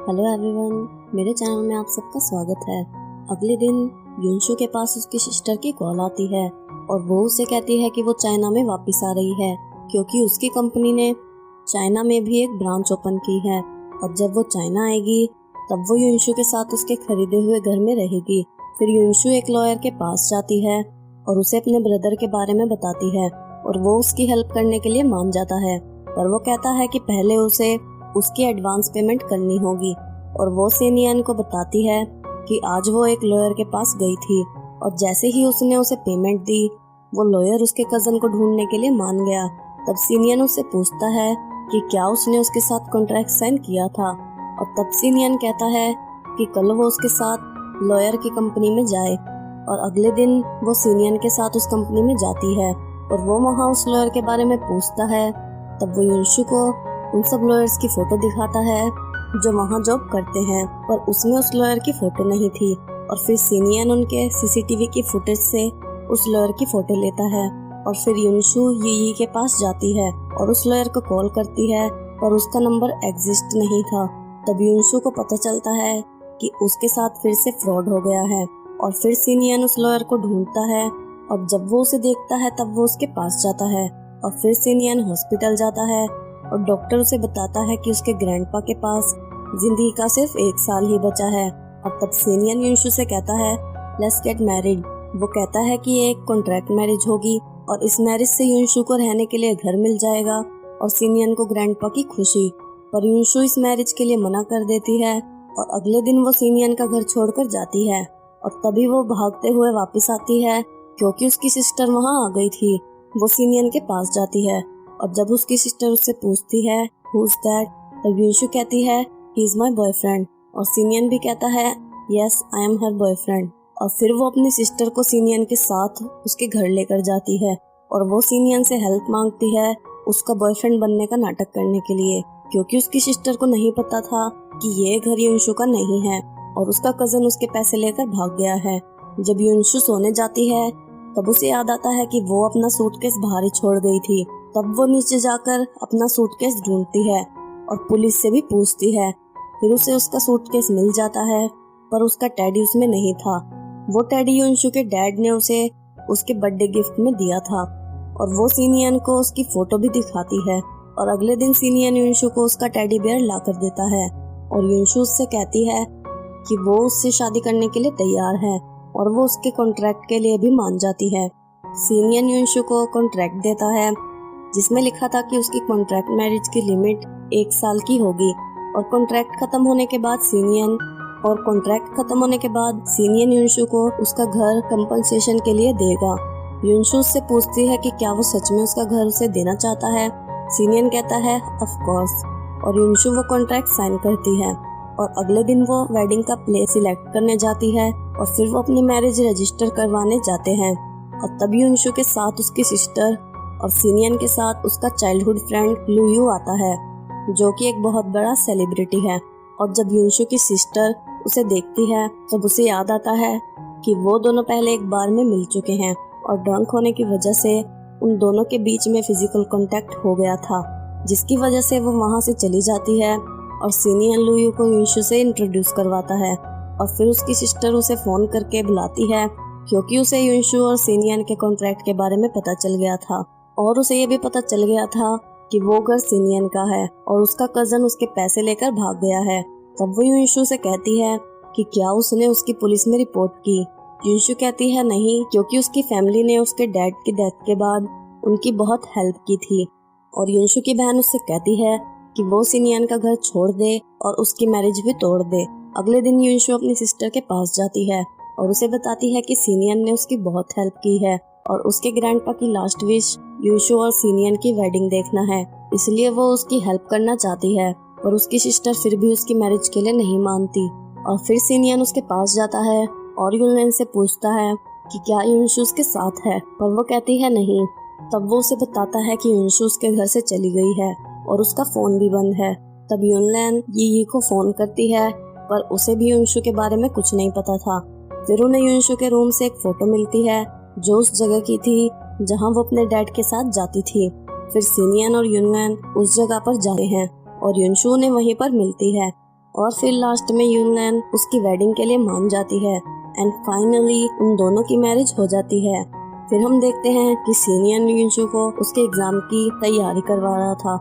Hello everyone, मेरे channel में आप सबका स्वागत है। अगले दिन युनशु के पास उसकी सिस्टर की कॉल आती है और वो उसे कहती है कि वो चाइना में वापस आ रही है क्योंकि उसकी कंपनी ने चाइना में भी एक ब्रांच ओपन की है और जब वो चाइना आएगी तब वो युनशु के साथ उसके खरीदे हुए घर में रहेगी। फिर युनशु एक लॉयर के पास जाती है और उसे अपने ब्रदर के बारे में बताती है और वो उसकी हेल्प करने के लिए मान जाता है, पर वो कहता है कि पहले उसे उसकी एडवांस पेमेंट करनी होगी। और वो सेनियन को बताती है कि आज वो एक लॉयर के पास गई थी और जैसे ही उसने उसे पेमेंट दी वो लॉयर उसके कजन को ढूंढने के लिए मान गया। तब सीनियन उससे पूछता है कि क्या उसने उसके साथ कॉन्ट्रैक्ट साइन किया था और तब सीनियन कहता है कि कल वो उसके साथ लॉयर की कंपनी में जाए। और अगले दिन वो सीनियन के साथ उस कंपनी में जाती है और वो वहाँ उस लॉयर के बारे में पूछता है। तब वो युनशु को उन सब लॉयर्स की फोटो दिखाता है जो वहाँ जॉब करते हैं, पर उसमें उस लॉयर की फोटो नहीं थी। और फिर सीनियन उनके सीसीटीवी की फुटेज से उस लॉयर की फोटो लेता है और फिर युनशु यी के पास जाती है और उस लॉयर को कॉल करती है, पर उसका नंबर एग्जिस्ट नहीं था। तब युनशु को पता चलता है कि उसके साथ फिर से फ्रॉड हो गया है और फिर सीनियन उस लॉयर को ढूंढता है और जब वो उसे देखता है तब वो उसके पास जाता है। और फिर सीनियन हॉस्पिटल जाता है और डॉक्टर उसे बताता है कि उसके ग्रैंडपा के पास जिंदगी का सिर्फ 1 साल ही बचा है। और तब सीनियन युनशु से कहता है लेट्स गेट मैरिड। वो कहता है कि ये एक कॉन्ट्रैक्ट मैरिज होगी और इस मैरिज से युनशु को रहने के लिए घर मिल जाएगा और सीनियन को ग्रैंडपा की खुशी। पर युनशु इस मैरिज के लिए मना कर देती है और अगले दिन वो सीनियन का घर छोड़कर जाती है और तभी वो भागते हुए वापस आती है क्योंकि उसकी सिस्टर वहाँ आ गई थी। वो सीनियन के पास जाती है और जब उसकी सिस्टर उससे पूछती है हु इज दैट, तब युनशु कहती है ही इज माय बॉयफ्रेंड और सीनियन भी कहता है yes I am her boyfriend. और फिर वो अपनी सिस्टर को सीनियन के साथ उसके घर लेकर जाती है और वो सीनियन से हेल्प मांगती है उसका बॉयफ्रेंड बनने का नाटक करने के लिए, क्योंकि उसकी सिस्टर को नहीं पता था कि ये घर युनशु का नहीं है और उसका कजन उसके पैसे लेकर भाग गया है। जब युनशु सोने जाती है तब उसे याद आता है कि वो अपना सूटकेस बाहर ही छोड़ गई थी। तब वो नीचे जाकर अपना सूटकेस ढूंढती है और पुलिस से भी पूछती है। फिर उसे उसका सूटकेस मिल जाता है, पर उसका टेडी उसमें नहीं था। वो टेडी युनशु के डैड ने उसे उसके बर्थडे गिफ्ट में दिया था और वो सीनियन को उसकी फोटो भी दिखाती है। और अगले दिन सीनियन युनशु को उसका टेडी बेयर ला कर देता है और युनशु उससे कहती है कि वो उससे शादी करने के लिए तैयार है और वो उसके कॉन्ट्रैक्ट के लिए भी मान जाती है। सीनियन युनशु को कॉन्ट्रैक्ट देता है जिसमें लिखा था कि उसकी कॉन्ट्रैक्ट मैरिज की लिमिट 1 साल की होगी और कॉन्ट्रैक्ट खत्म होने के बाद सीनियन युनशु को उसका घर कंपनसेशन के लिए देगा। युनशु उससे पूछती है कि क्या वो सच में उसका घर उसे देना चाहता है। सीनियन कहता है ऑफ कोर्स और युनशु वो कॉन्ट्रैक्ट साइन करती है और अगले दिन वो वेडिंग का प्लेस सिलेक्ट करने जाती है और फिर वो अपनी मैरिज रजिस्टर करवाने जाते हैं। और तभी युनशु के साथ उसकी सिस्टर और सीनियन के साथ उसका चाइल्डहुड फ्रेंड लुयू आता है जो कि एक बहुत बड़ा सेलिब्रिटी है। और जब युनशु की सिस्टर उसे देखती है तब उसे याद आता है कि वो दोनों पहले एक बार में मिल चुके हैं और ड्रंक होने की वजह से उन दोनों के बीच में फिजिकल कांटेक्ट हो गया था, जिसकी वजह से वो वहाँ से चली जाती है और सीनियन लुयू को युनशु से इंट्रोड्यूस करवाता है। और फिर उसकी सिस्टर उसे फोन करके बुलाती है क्योंकि उसे युनशु और सीनियन के कॉन्ट्रैक्ट के बारे में पता चल गया था और उसे ये भी पता चल गया था कि वो घर सीनियन का है और उसका कजन उसके पैसे लेकर भाग गया है। तब वो युनशु से कहती है कि क्या उसने उसकी पुलिस में रिपोर्ट की। युनशु कहती है नहीं, क्योंकि उसकी फैमिली ने उसके डैड की डेथ के बाद उनकी बहुत हेल्प की थी। और युनशु की बहन उससे कहती है कि वो सीनियन का घर छोड़ दे और उसकी मैरिज भी तोड़ दे। अगले दिन युनशु अपनी सिस्टर के पास जाती है और उसे बताती है कि सीनियन ने उसकी बहुत हेल्प की है और उसके ग्रैंडपा की लास्ट विश युनशु और सीनियन की वेडिंग देखना है, इसलिए वो उसकी हेल्प करना चाहती है। पर उसकी सिस्टर फिर भी उसकी मैरिज के लिए नहीं मानती। और फिर सीनियन उसके पास जाता है और युनलेन से पूछता है कि क्या युनशु उसके साथ है, पर वो कहती है नहीं। तब वो उसे बताता है कि युनशु उसके घर से चली गई है और उसका फोन भी बंद है। तब युनलेन यी को फोन करती है, पर उसे भी युनशु के बारे में कुछ नहीं पता था। फिर उन्हें युनशु के रूम से एक फोटो मिलती है जो उस जगह की थी जहां वो अपने डैड के साथ जाती थी। फिर सीनियन और युनलेन उस जगह पर जाते हैं और युनशु उन्हें वहीं पर मिलती है और फिर लास्ट में यूनलैन उसकी वेडिंग के लिए मान जाती है एंड फाइनली उन दोनों की मैरिज हो जाती है। फिर हम देखते हैं कि सीनियर युनशु को उसके एग्जाम की तैयारी करवा रहा था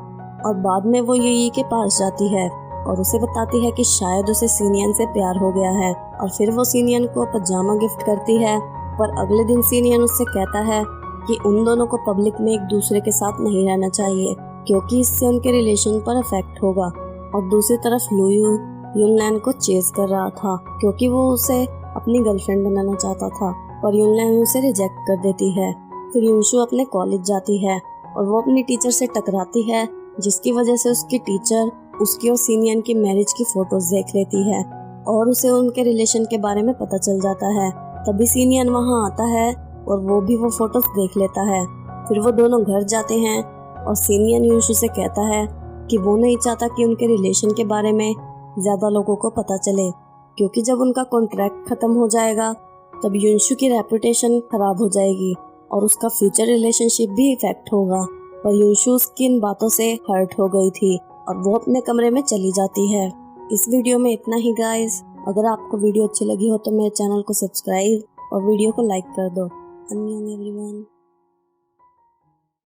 और बाद में वो यूई के पास जाती है और उसे बताती है कि शायद उसे सीनियन से प्यार हो गया है और फिर वो सीनियन को पजामा गिफ्ट करती है। पर अगले दिन सीनियन उससे कहता है कि उन दोनों को पब्लिक में एक दूसरे के साथ नहीं रहना चाहिए क्योंकि इससे उनके रिलेशन पर इफेक्ट होगा। और दूसरी तरफ लुयू यूनलैन को चेज कर रहा था क्योंकि वो उसे अपनी गर्लफ्रेंड बनाना चाहता था पर यूनलैन उसे रिजेक्ट कर देती है। फिर युनशु अपने कॉलेज जाती है और वो अपनी टीचर से टकराती है जिसकी वजह से उसकी टीचर उसकी और सीनियन की मैरिज की फोटोज देख लेती है और उसे उनके रिलेशन के बारे में पता चल जाता है। तभी सीनियन वहाँ आता है और वो भी वो फोटोज देख लेता है। फिर वो दोनों घर जाते हैं और सीनियन युनशु से कहता है कि वो नहीं चाहता कि उनके रिलेशन के बारे में ज्यादा लोगों को पता चले क्योंकि जब उनका कॉन्ट्रैक्ट खत्म हो जाएगा तब युनशु की रेपुटेशन खराब हो जाएगी और उसका फ्यूचर रिलेशनशिप भी इफेक्ट होगा। पर युनशु उसकी इन बातों से हर्ट हो गई थी और वो अपने कमरे में चली जाती है। इस वीडियो में इतना ही गाइस। अगर आपको वीडियो अच्छी लगी हो तो मेरे चैनल को सब्सक्राइब और वीडियो को लाइक कर दो। अन्यन एवरीवन।